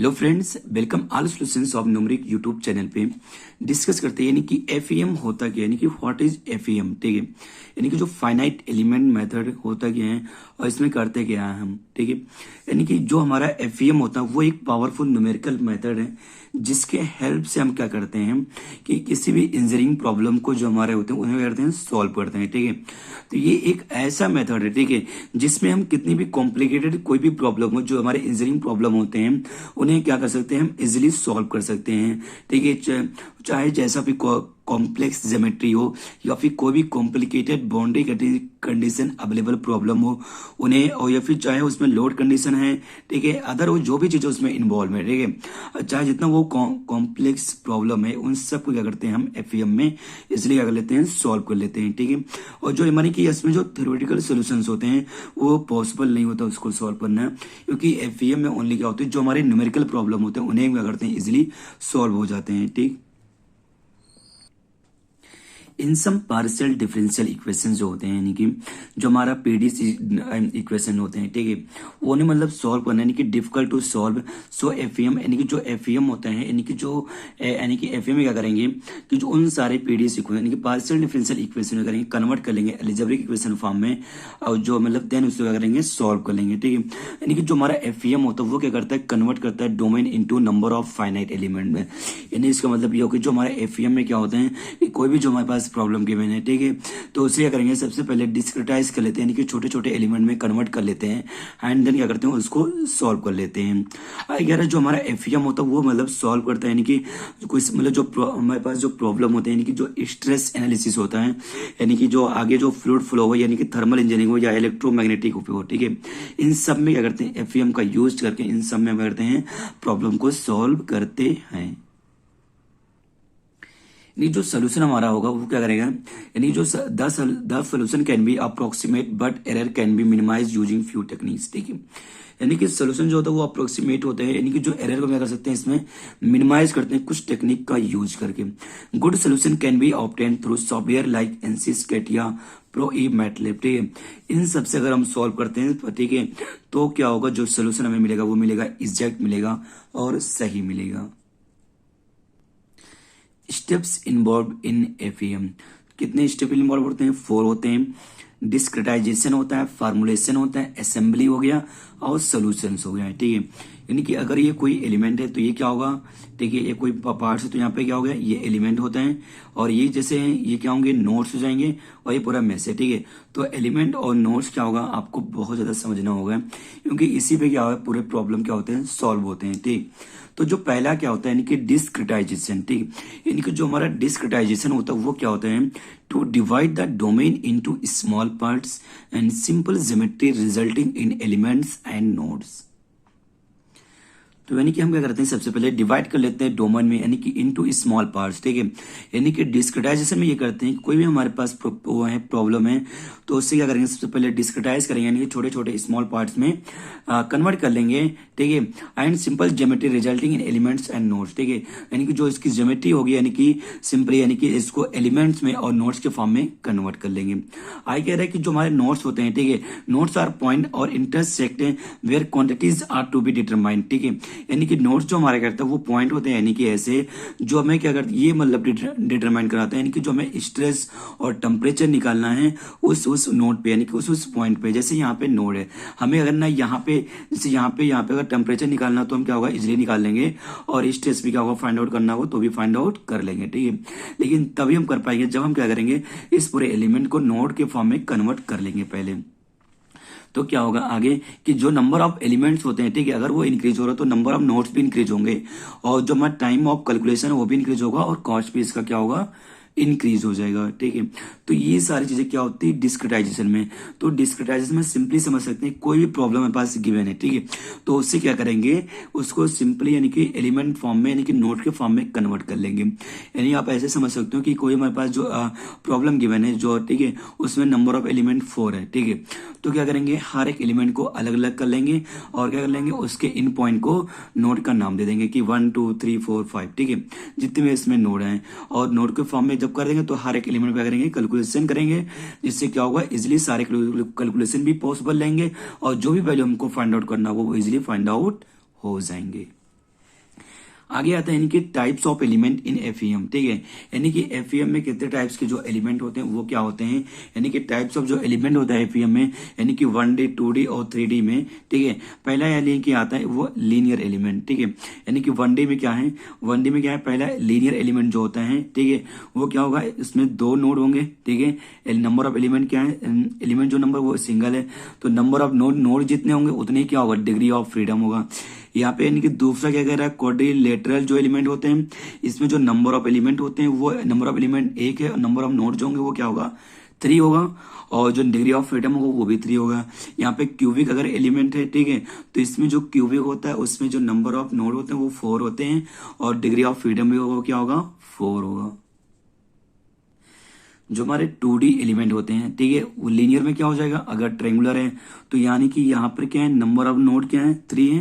Hello friends, welcome all solutions of numeric YouTube channel पे discuss करते हैं यानी कि एफईएम होता क्या है, यानी कि व्हाट इज एफईएम। ठीक है, यानी कि जो फाइनाइट एलिमेंट मेथड होता क्या है और इसमें करते क्या है हम। ठीक है, यानी कि जो हमारा एफईएम होता है वो एक पावरफुल न्यूमेरिकल मेथड है जिसके हेल्प से हम क्या करते हैं कि किसी भी इंजीनियरिंग प्रॉब्लम को जो हमारे होते हैं उन्हें क्या करते हैं, सॉल्व करते हैं। ठीक है, तो ये एक ऐसा मेथड है, ठीक है, जिसमें हम कितनी भी कॉम्प्लिकेटेड कोई भी प्रॉब्लम हो, जो हमारे इंजीनियरिंग प्रॉब्लम होते हैं उन्हें क्या कर सकते हैं, हम इजिली सॉल्व कर सकते हैं। ठीक है, चाहे जैसा भी कॉम्प्लेक्स ज्योमेट्री हो या फिर कोई भी complicated boundary condition available problem हो उन्हें, और या फिर चाहे उसमें लोड कंडीशन है, ठीक है, अदर वो जो भी चीजें उसमें इन्वॉल्व है, ठीक है, चाहे जितना वो कॉम्प्लेक्स प्रॉब्लम है उन सब को क्या करते हैं हम एफईएम में इसलिए क्या कर लेते हैं, सॉल्व कर लेते हैं। ठीक है, और जो हमारे कि इसमें जो थ्योरेटिकल सॉल्यूशंस होते हैं वो पॉसिबल नहीं होता उसको सॉल्व करना, क्योंकि एफईएम में ओनली क्या होता है, जो हमारे न्यूमेरिकल प्रॉब्लम होते हैं उन्हें क्या करते हैं, इजिली सॉल्व हो जाते हैं। ठीक, इन सम पार्शियल डिफरेंशियल इक्वेशन जो होते हैं, यानी कि जो हमारा पीडीसी इक्वेशन होते हैं, ठीक है, वो नहीं मतलब सॉल्व करना यानी कि difficult to solve. So FEM यानी कि जो एफईएम होता है यानी कि जो यानी कि एफईएम में क्या करेंगे कि जो उन सारे पीडीसी इक्वेशन यानी कि पार्शियल डिफरेंशियल इक्वेशन में करेंगे, कन्वर्ट कर लेंगे अलजेब्रिक इक्वेशन फॉर्म में, और जो मतलब देन उसको क्या करेंगे, सॉल्व कर लेंगे। ठीक है, यानी कि जो हमारा एफईएम होता है वो क्या करता है, कन्वर्ट करता है domain into number of finite element में। यानी इसका मतलब ये हो कि जो हमारे एफईएम में क्या होते हैं कि कोई भी जो हमारे पास प्रॉब्लम गिवन है, ठीक है, तो उसे क्या करेंगे, सबसे पहले डिस्क्रिटाइज कर लेते हैं यानी कि छोटे छोटे एलिमेंट में कन्वर्ट कर लेते हैं एंड देन क्या करते हैं, उसको सॉल्व कर लेते हैं। यार जो हमारा एफईएम होता है वो मतलब सॉल्व करता है यानी कि कोई मतलब जो हमारे पास जो प्रॉब्लम होते हैं यानी कि जो स्ट्रेस एनालिसिस होता है, यानी कि जो आगे जो फ्लूइड फ्लो हो यानी कि थर्मल इंजीनियरिंग हो या इलेक्ट्रोमैग्नेटिक हो, ठीक है, इन सब में क्या करते हैं, एफईएम का यूज करके इन सब में क्या करते हैं, प्रॉब्लम को सॉल्व करते हैं। यानी जो सोल्यूशन हमारा होगा वो क्या करेगा, यानी जो the solution can be approximate but error can be minimize using few techniques. ठीक है, यानी कि सोल्यूशन जो होता है वो अप्रोक्सीमेट होते हैं, यानी कि जो एरर को क्या कर सकते हैं इसमें मिनिमाइज करते हैं कुछ टेक्निक का यूज करके। Good solution can be obtain through software like ANSYS CATIA Pro E MATLAB. ठीक है, इन सबसे अगर हम सॉल्व करते हैं, ठीक है, तो क्या होगा, जो सोल्यूशन हमें मिलेगा वो मिलेगा एग्जैक्ट मिलेगा और सही मिलेगा। स्टेप्स इन्वॉल्व इन एफईएम, कितने स्टेप इन्वॉल्व होते हैं, 4 होते हैं। डिस्क्रिटाइजेशन होता है, फार्मुलेशन होता है, असेंबली हो गया और सोल्यूशंस हो गया। ठीक है, यानी कि अगर ये कोई एलिमेंट है तो ये क्या होगा, ठीक है, ये कोई पार्ट्स है तो यहाँ पे क्या हो गया, ये एलिमेंट होते हैं, और ये जैसे हैं ये क्या होंगे, नोड्स हो जाएंगे, और ये पूरा मैस है। ठीक है, तो एलिमेंट और नोड्स क्या होगा आपको बहुत ज्यादा समझना होगा, क्योंकि इसी पे क्या होगा पूरे प्रॉब्लम क्या होते हैं, सॉल्व होते हैं। ठीक, तो जो पहला क्या होता है यानी कि डिस्क्रिटाइजेशन। ठीक, यानी कि जो हमारा डिस्क्रिटाइजेशन होता है वो क्या होता है, to divide the domain into small parts and simple geometry resulting in elements and nodes. तो यानी कि हम क्या करते हैं, सबसे पहले डिवाइड कर लेते हैं डोमेन में यानी कि इनटू स्मॉल पार्ट्स। ठीक है, यानी कि डिस्क्रिटाइजेशन में ये करते हैं कि कोई भी हमारे पास वो है प्रॉब्लम है तो उससे क्या करेंगे, सबसे पहले डिस्क्रिटाइज करेंगे यानी कि छोटे छोटे स्मॉल पार्ट्स में कन्वर्ट कर लेंगे। ठीक है, and simple geometry resulting in elements and nodes. ठीक है, यानी कि जो इसकी ज्योमेट्री होगी यानी कि सिंपली यानी कि इसको एलिमेंट्स में और नोड्स के फॉर्म में कन्वर्ट कर लेंगे। आई कह रहा है कि जो हमारे नोड्स होते हैं, ठीक है, nodes are point or intersect where quantities are to be determined. ठीक है, यानी कि नोट्स जो हमारे करता है वो पॉइंट होते हैं यानी कि ऐसे जो हमें क्या करते ये मतलब डिटरमाइन कराता है, यानी कि जो हमें स्ट्रेस और टेम्परेचर निकालना है उस नोड पे यानी कि उस पॉइंट पे। जैसे यहाँ पे नोड है, हमें अगर ना यहाँ पे जैसे यहाँ पे अगर टेम्परेचर निकालना तो हम क्या होगा, इजिली निकाल लेंगे, और स्ट्रेस भी क्या होगा फाइंड आउट करना हो तो भी फाइंड आउट कर लेंगे। ठीक है, लेकिन तभी हम कर पाएंगे जब हम क्या करेंगे, इस पूरे एलिमेंट को नोड के फॉर्म में कन्वर्ट कर लेंगे पहले। तो क्या होगा आगे कि जो नंबर ऑफ एलिमेंट्स होते हैं, ठीक है, अगर वो इंक्रीज हो रहा है तो नंबर ऑफ नोड्स भी इंक्रीज होंगे, और जो हमारा टाइम ऑफ कैलकुलेशन है वो भी इंक्रीज होगा, और कॉस्ट भी इसका क्या होगा, इंक्रीज हो जाएगा। ठीक है, तो ये सारी चीजें क्या होती है डिस्क्रिटाइजेशन में। तो डिस्क्रिटाइजेशन में सिंपली समझ सकते हैं कोई भी प्रॉब्लम हमारे पास गिवन है, ठीक है, तो उससे क्या करेंगे, उसको सिंपली यानी कि एलिमेंट फॉर्म में यानी कि नोड के फॉर्म में कन्वर्ट कर लेंगे। यानी आप ऐसे समझ सकते हो कि कोई हमारे पास जो प्रॉब्लम गिवन है जो, ठीक है, उसमें नंबर ऑफ एलिमेंट 4 है। ठीक है, तो क्या करेंगे, हर एक एलिमेंट को अलग अलग कर लेंगे और क्या कर लेंगे, उसके इन पॉइंट को नोड का नाम दे देंगे कि 1 2 3 4 5। ठीक है, जितने भी इसमें नोड हैं, और नोड के फॉर्म में जब कर देंगे तो हर एक एलिमेंट क्या करेंगे, कैलकुलेशन करेंगे, जिससे क्या होगा, इजिली सारे कैलकुलेशन भी पॉसिबल लेंगे, और जो भी वैल्यू हमको फाइंड आउट करना वो इजिली फाइंड आउट हो जाएंगे। आगे आता है यानी कि types of element in FEM, ठीक है। यानी कि एफईएम में कितने टाइप्स के जो एलिमेंट होते हैं वो क्या होते हैं, यानी कि टाइप्स ऑफ जो एलिमेंट होता है एफईएम में, यानी कि 1D 2D और 3D में, ठीक है। पहला यानी कि आता है वो लीनियर एलिमेंट, ठीक है। यानी कि 1D में क्या है, 1D में क्या है, पहला लीनियर एलिमेंट जो होता है, ठीक है, वो क्या होगा, इसमें 2 नोड होंगे, ठीक है। नंबर ऑफ एलिमेंट क्या है, एलिमेंट जो नंबर वो सिंगल है, तो नंबर ऑफ नोड जितने होंगे उतने ही क्या होगा, डिग्री ऑफ फ्रीडम होगा। यहाँ पे यानी कि दूसरा क्या कह रहा है, क्वाड्रिलेटरल जो एलिमेंट होते हैं इसमें जो नंबर ऑफ एलिमेंट होते हैं वो नंबर ऑफ एलिमेंट 1 है, और नंबर ऑफ नोड जो होंगे वो क्या होगा, 3 होगा, और जो डिग्री ऑफ फ्रीडम होगा वो भी 3 होगा। यहाँ पे क्यूबिक अगर एलिमेंट है, ठीक है, तो इसमें जो क्यूबिक होता है उसमें जो नंबर ऑफ नोड होते हैं वो 4 होते हैं, और डिग्री ऑफ फ्रीडम भी होगा क्या होगा, 4 होगा। जो हमारे 2D एलिमेंट होते हैं, ठीक है, वो लीनियर में क्या हो जाएगा, अगर ट्रेंगुलर है तो यानी कि यहाँ पर क्या है, नंबर ऑफ नोड क्या है, 3 है,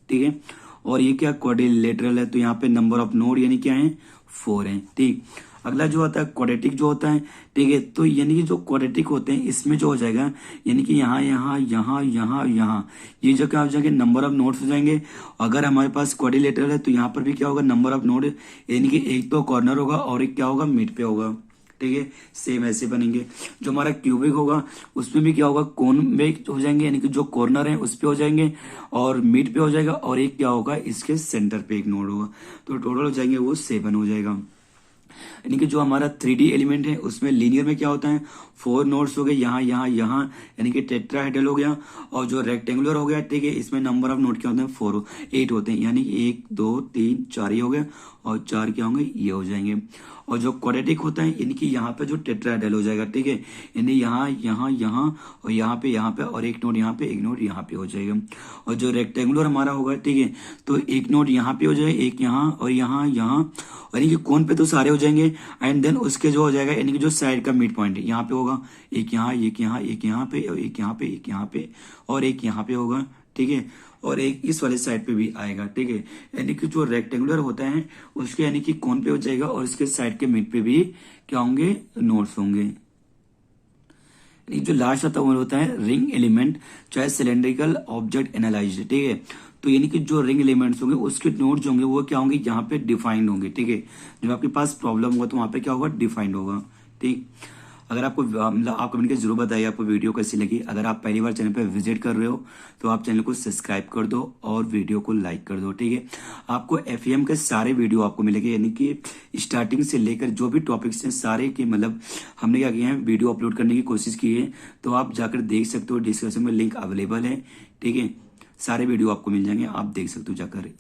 ठीक है। और ये क्या क्वाड्रिलेटरल है, तो यहाँ पे नंबर ऑफ नोड यानी क्या है, 4 है, ठीक। अगला जो होता है क्वाड्रेटिक जो होता है, ठीक है, तो यानी कि जो क्वाड्रेटिक होते हैं इसमें जो हो जाएगा, यानी कि यहाँ यहाँ यहाँ यहाँ यहाँ ये जो क्या हो जाएगा, नंबर ऑफ नोड्स हो जाएंगे। अगर हमारे पास क्वाड्रिलेटरल है तो यहाँ पर भी क्या होगा, नंबर ऑफ नोड, यानी कि एक तो कॉर्नर होगा और एक क्या होगा, मिड पे होगा, ठीक है। सेम ऐसे बनेंगे। जो हमारा क्यूबिक होगा उसमें भी क्या होगा, कोन में हो जाएंगे, यानी कि जो कॉर्नर है उस पे हो जाएंगे, और मिड पे हो जाएगा, और एक क्या होगा, इसके सेंटर पे एक नोड होगा, तो टोटल हो जाएंगे वो 7 हो जाएगा। यानी कि जो हमारा 3D एलिमेंट है उसमें लीनियर में क्या होता है, 4 नोड्स हो गए यहाँ यहाँ यहाँ, यानी कि टेट्राहेड्रल हो गया। और जो रेक्टेंगुलर हो गया, ठीक है, इसमें नंबर ऑफ नोड क्या होते हैं, 8 होते हैं, यानी कि 1 2 3 4 ये हो गए, और 4 क्या होंगे, ये हो जाएंगे। और जो क्वाड्रेटिक होता है यानी कि यहाँ पे जो टेट्राहेड्रल हो जाएगा, ठीक है, यानी यहाँ यहाँ यहाँ और यहाँ पे, और एक नोड यहाँ पे, एक नोड यहाँ पे हो जाएगा। और जो रेक्टेंगुलर हमारा होगा, ठीक है, तो एक नोड यहाँ पे हो जाएगा, एक यहाँ और यहाँ यहाँ, यानी कि कोन पे तो सारे हो जाएंगे, एंड देन उसके जो हो जाएगा, यानी कि जो साइड का मिड पॉइंट है यहाँ पे होगा, एक यहाँ एक यहाँ एक यहाँ पे, और एक यहाँ पे एक यहाँ पे, और एक यहाँ पे होगा, ठीक है, और एक इस वाले साइड पे भी आएगा, ठीक है। यानी कि जो रेक्टेंगुलर होता है उसके यानी कि कोन पे हो जाएगा, और इसके साइड के मिड पे भी क्या होंगे, नोड्स होंगे। जो लास्ट आता वो होता है रिंग एलिमेंट, चाहे सिलेंड्रिकल ऑब्जेक्ट एनालाइज, ठीक है। तो यानी कि जो रिंग एलिमेंट्स होंगे उसके नोड्स होंगे वो क्या होंगे, यहाँ पे डिफाइंड होंगे, ठीक है। जब आपके पास प्रॉब्लम होगा तो वहां पे क्या होगा, डिफाइंड होगा, ठीक। अगर आपको मतलब आप कमेंट करके जरूर बताइए आपको वीडियो कैसी लगी। अगर आप पहली बार चैनल पर विजिट कर रहे हो तो आप चैनल को सब्सक्राइब कर दो और वीडियो को लाइक कर दो, ठीक है। आपको एफईएम के सारे वीडियो आपको मिलेंगे, यानी कि स्टार्टिंग से लेकर जो भी टॉपिक्स हैं सारे के, मतलब हमने क्या किया है, वीडियो अपलोड करने की कोशिश की है, तो आप जाकर देख सकते हो। डिस्क्रिप्शन में लिंक अवेलेबल है, ठीक है। सारे वीडियो आपको मिल जाएंगे, आप देख सकते हो जाकर।